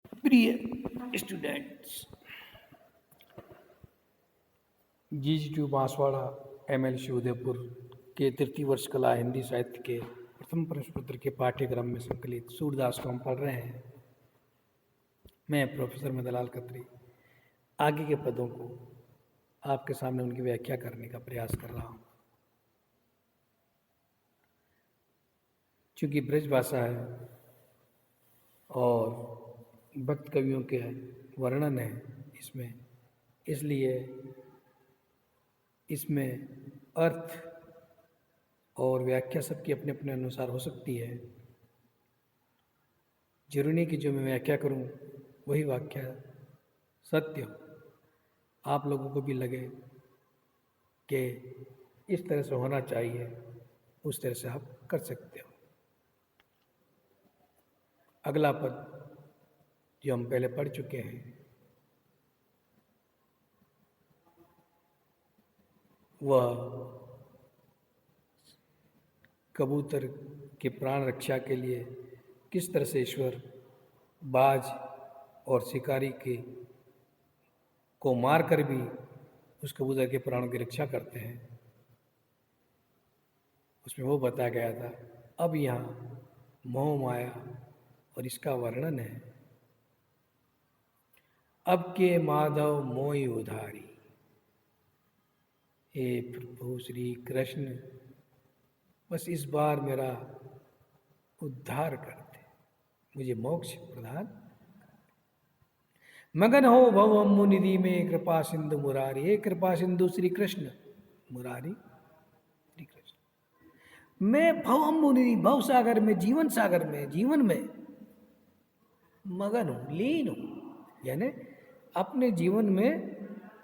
प्रिय students, GG2 Banswara MLC Udaipur के तृतीय वर्ष कला हिंदी साहित्य के प्रथम प्रश्न पत्र के पाठ्यक्रम में संकलित सूरदास को हम पढ़ रहे हैं। मैं प्रोफेसर मदनलाल खत्री आगे के पदों को आपके सामने उनकी व्याख्या करने का प्रयास कर रहा हूँ। चूँकि ब्रज भाषा है और भक्त कवियों के वर्णन है इसमें, इसलिए इसमें अर्थ और व्याख्या सबकी अपने अपने अनुसार हो सकती है। जरूरी नहीं कि जो मैं व्याख्या करूं वही वाक्य सत्य हो, आप लोगों को भी लगे कि इस तरह से होना चाहिए, उस तरह से आप कर सकते हो। अगला पद जो हम पहले पढ़ चुके हैं वह कबूतर के प्राण रक्षा के लिए किस तरह से ईश्वर बाज और शिकारी के को मारकर भी उस कबूतर के प्राणों की रक्षा करते हैं, उसमें वो बताया गया था। अब यहाँ मोह माया और इसका वर्णन है। अब के माधव मोहि उधारी, हे प्रभु श्री कृष्ण, बस इस बार मेरा उद्धार कर दे, मुझे मोक्ष प्रदान। मगन हो भव मुनिधि में कृपा सिंधु मुरारी, हे कृपा सिंधु श्री कृष्ण मुरारी श्री कृष्ण। मैं भव मुनिधि, भव सागर में, जीवन सागर में, जीवन में मगन हूँ, लीन हूँ, यानी अपने जीवन में,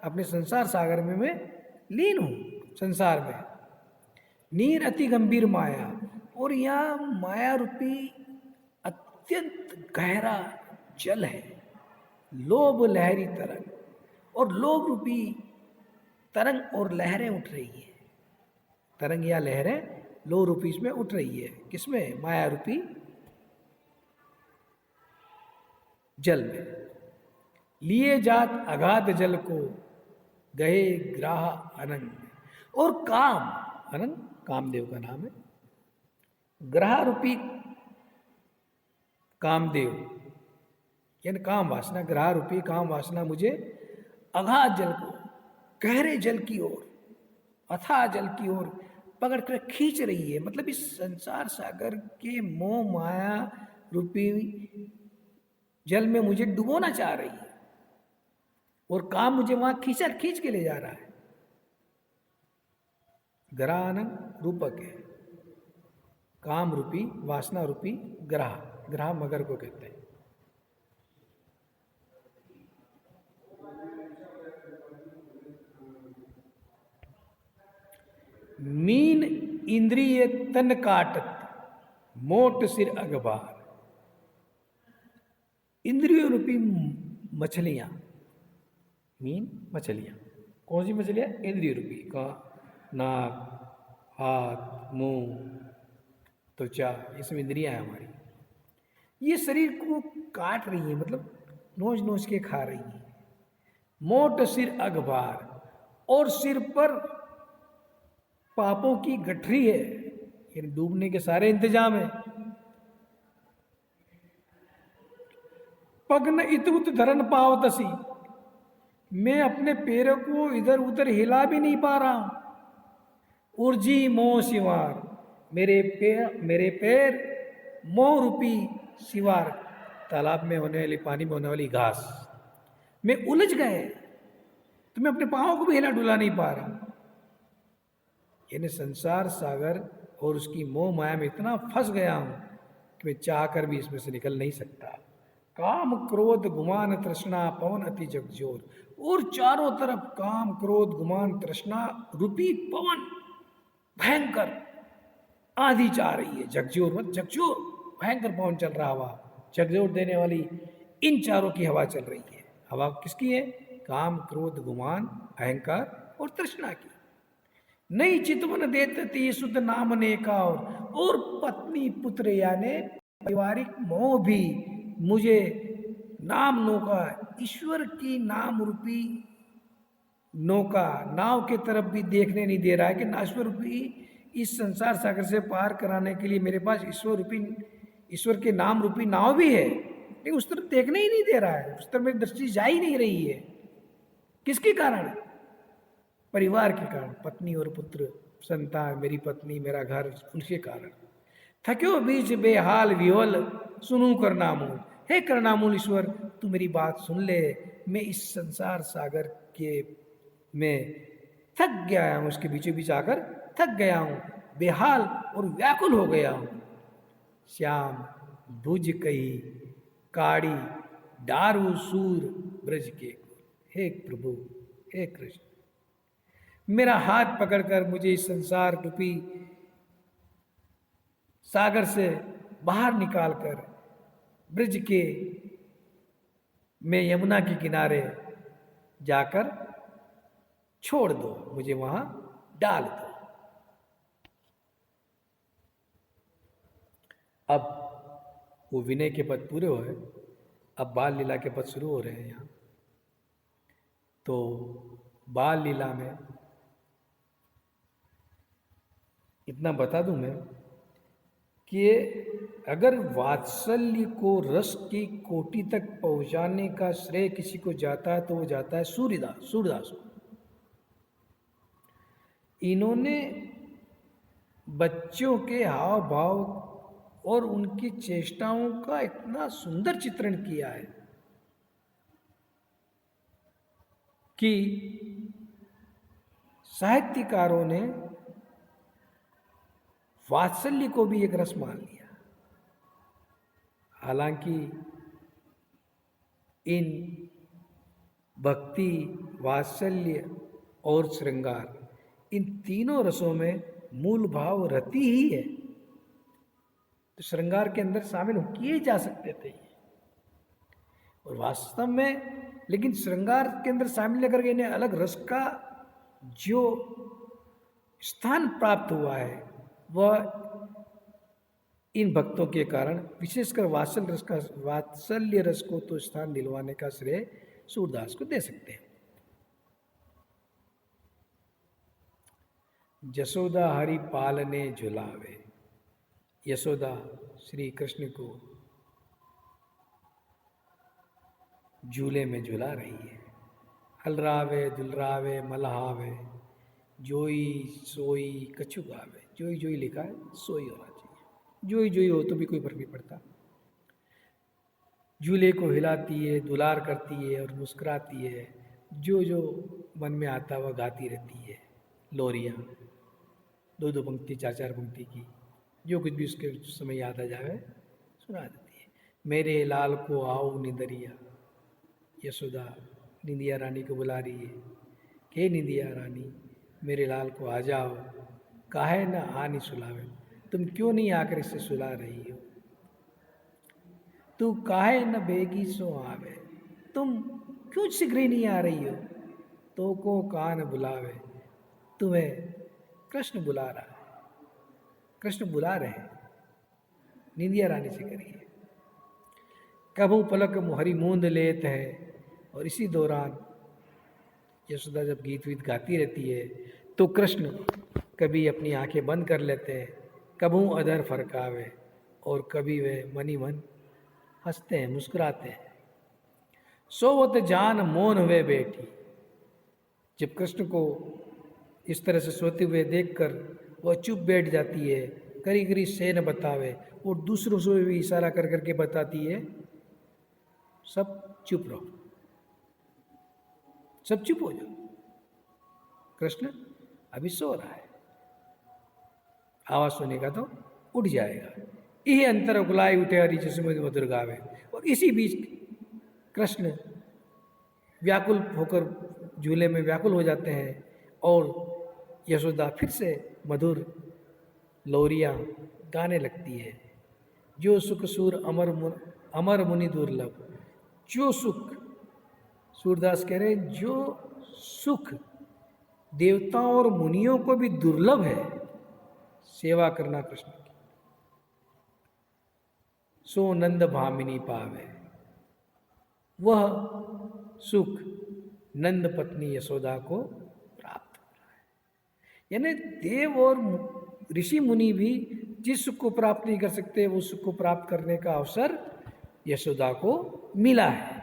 अपने संसार सागर में मैं लीन हूँ संसार में। नीर अति गंभीर माया, और यह माया रूपी अत्यंत गहरा जल है। लोभ लहरी तरंग, और लोभ रूपी तरंग और लहरें उठ रही है। तरंग या लहरें लोभ रूपी इसमें उठ रही है। किसमें? माया रूपी जल में। लिए जात अगाध जल को, गए ग्राह अनंग, और काम, अनंग कामदेव का नाम है, ग्रह रूपी कामदेव यानी काम वासना, ग्रह रूपी काम वासना मुझे अगाध जल को, गहरे जल की ओर, अथाह जल की ओर पकड़ कर खींच रही है। मतलब इस संसार सागर के मोह माया रूपी जल में मुझे डुबोना चाह रही है, और काम मुझे वहां खींच के ले जा रहा है। ग्रहानंग रूपक है, काम रूपी, वासना रूपी ग्रह, ग्रह मगर को कहते हैं। मीन इंद्रिय तन काटत, मोट सिर अगबार। इंद्रियों रूपी मछलियां, मीन मछलियां, कौन सी मछलियां? इंद्रिय रूपी, का नाक, हाथ, मुंह, त्वचा, ये सब इंद्रियां हैं हमारी। ये शरीर को काट रही है, मतलब नोच नोच के खा रही है। मोट सिर अगबार, और सिर पर पापों की गठरी है, यानी डूबने के सारे इंतजाम है। पग न इत उत धरन पावतसी, मैं अपने पैरों को इधर उधर हिला भी नहीं पा रहा हूं। उर्जी मोह सिवार, मेरे पैर मोह रूपी सिवार, तालाब में होने वाली, पानी में होने वाली घास में उलझ गए, तो मैं अपने पाँव को भी हिला डुला नहीं पा रहा। यानी संसार सागर और उसकी मोह माया में इतना फंस गया हूं कि मैं चाह कर भी इसमें से निकल नहीं सकता। काम क्रोध गुमान तृष्णा पवन अति जगजोर, और चारों तरफ काम क्रोध गुमान तृष्णा रूपी पवन भयंकर आंधी चाह रही है। जगजोर मत, जगजोर भयंकर पवन चल रहा, हवा जगजोर देने वाली इन चारों की हवा चल रही है। हवा किसकी है? काम क्रोध गुमान अहंकार और तृष्णा की। नई चितवन देती शुद्ध नाम ने का, और पत्नी पुत्र यानी पारिवारिक मोह भी मुझे नाम नौका, ईश्वर की नाम रूपी नौका नाव के तरफ भी देखने नहीं दे रहा है कि ईश्वर रूपी इस संसार सागर से पार कराने के लिए मेरे पास ईश्वर के नाम रूपी नाव भी है, लेकिन उस तरफ देखने ही नहीं दे रहा है, उस तरफ मेरी दृष्टि जा ही नहीं रही है। किसके कारण? परिवार के कारण, पत्नी और पुत्र, संतान, मेरी पत्नी, मेरा घर, उनके कारण। थक्यो बीच बेहाल विहोल, सुनू करनामूल। हे करनामूल ईश्वर, तू मेरी बात सुन ले। मैं इस संसार सागर के में थक गया हूं, उसके बीचों बीच आकर थक गया हूं, बेहाल और व्याकुल हो गया हूं। श्याम भुज कही काड़ी, दारू सूर ब्रज के। हे प्रभु, हे कृष्ण, मेरा हाथ पकड़कर मुझे इस संसार रूपी सागर से बाहर निकालकर ब्रज के में यमुना के किनारे जाकर छोड़ दो, मुझे वहां डाल दो। अब वो विनय के पद पूरे हुए, अब बाल लीला के पद शुरू हो रहे हैं यहाँ। तो बाल लीला में इतना बता दूं मैं कि अगर वात्सल्य को रस की कोटि तक पहुंचाने का श्रेय किसी को जाता है तो वो जाता है सूरदास को। इन्होंने बच्चों के हाव भाव और उनकी चेष्टाओं का इतना सुंदर चित्रण किया है कि साहित्यकारों ने वात्सल्य को भी एक रस मान लिया। हालांकि इन भक्ति, वात्सल्य और श्रृंगार, इन तीनों रसों में मूल भाव रति ही है, तो श्रृंगार के अंदर शामिल किए जा सकते थे। और वास्तव में लेकिन श्रृंगार के अंदर शामिल लेकर के इन्हें अलग रस का जो स्थान प्राप्त हुआ है वह इन भक्तों के कारण, विशेषकर वात्सल्य रस को तो स्थान दिलवाने का श्रेय सूरदास को दे सकते हैं। जसोदा हरि पालने झुलावे, यशोदा श्री कृष्ण को झूले में झुला रही है। हलरावे दुलरावे मलहावे, जोई सोई कछु गावे। जोई जोई लिखा है, सोई होना चाहिए, जोई जोई हो तो भी कोई फर्क नहीं पड़ता। झूले को हिलाती है, दुलार करती है और मुस्कुराती है, जो जो मन में आता वह गाती रहती है। लोरियाँ, दो दो पंक्ति, चार चार पंक्ति की, जो कुछ भी उसके समय याद आ जाए सुना देती है। मेरे लाल को आओ निंदरिया, यशोदा निंदिया रानी को बुला रही है कि निंदिया रानी मेरे लाल को आ जाओ, काहे न आनी सुलावे। तुम क्यों नहीं आकर इसे सुला रही हो? तू काहे न बेगी सो आवे, तुम क्यों शीघ्र ही नहीं आ रही हो? तो को कान बुलावे, तुम्हें कृष्ण बुला रहा है, कृष्ण बुला रहे हैं, निंदिया रानी से करिए। कभू पलक मुहरी मूंद लेत है। और इसी दौरान यशोदा जब गीत वीत गाती रहती है तो कृष्ण कभी अपनी आंखें बंद कर लेते हैं, कभू अधर फरकावे, और कभी वे मनी मन हंसते हैं, मुस्कुराते हैं। सोवत जान मौन हुए बैठी, जब कृष्ण को इस तरह से सोते हुए देखकर वह चुप बैठ जाती है, करी करी से न बतावे, और दूसरों से भी इशारा कर करके बताती है सब चुप रहो, सब चुप हो जाओ, कृष्ण अभी सो रहा है, आवाज सुनेगा तो उठ जाएगा। यही अंतर उगलाए उठे हरि जसुमति मधुर गावे। और इसी बीच कृष्ण व्याकुल होकर झूले में व्याकुल हो जाते हैं और यशोदा फिर से मधुर लोरियां गाने लगती है। जो सुख सूर अमर मुनि दुर्लभ, जो सुख, सूरदास कह रहे जो सुख देवताओं और मुनियों को भी दुर्लभ है, सेवा करना कृष्ण की, सो नंद भामिनी पावे। वह सुख नंद पत्नी यशोदा को प्राप्त हो रहा है। यानी देव और ऋषि मुनि भी जिस सुख को प्राप्त नहीं कर सकते, वो सुख को प्राप्त करने का अवसर यशोदा को मिला है।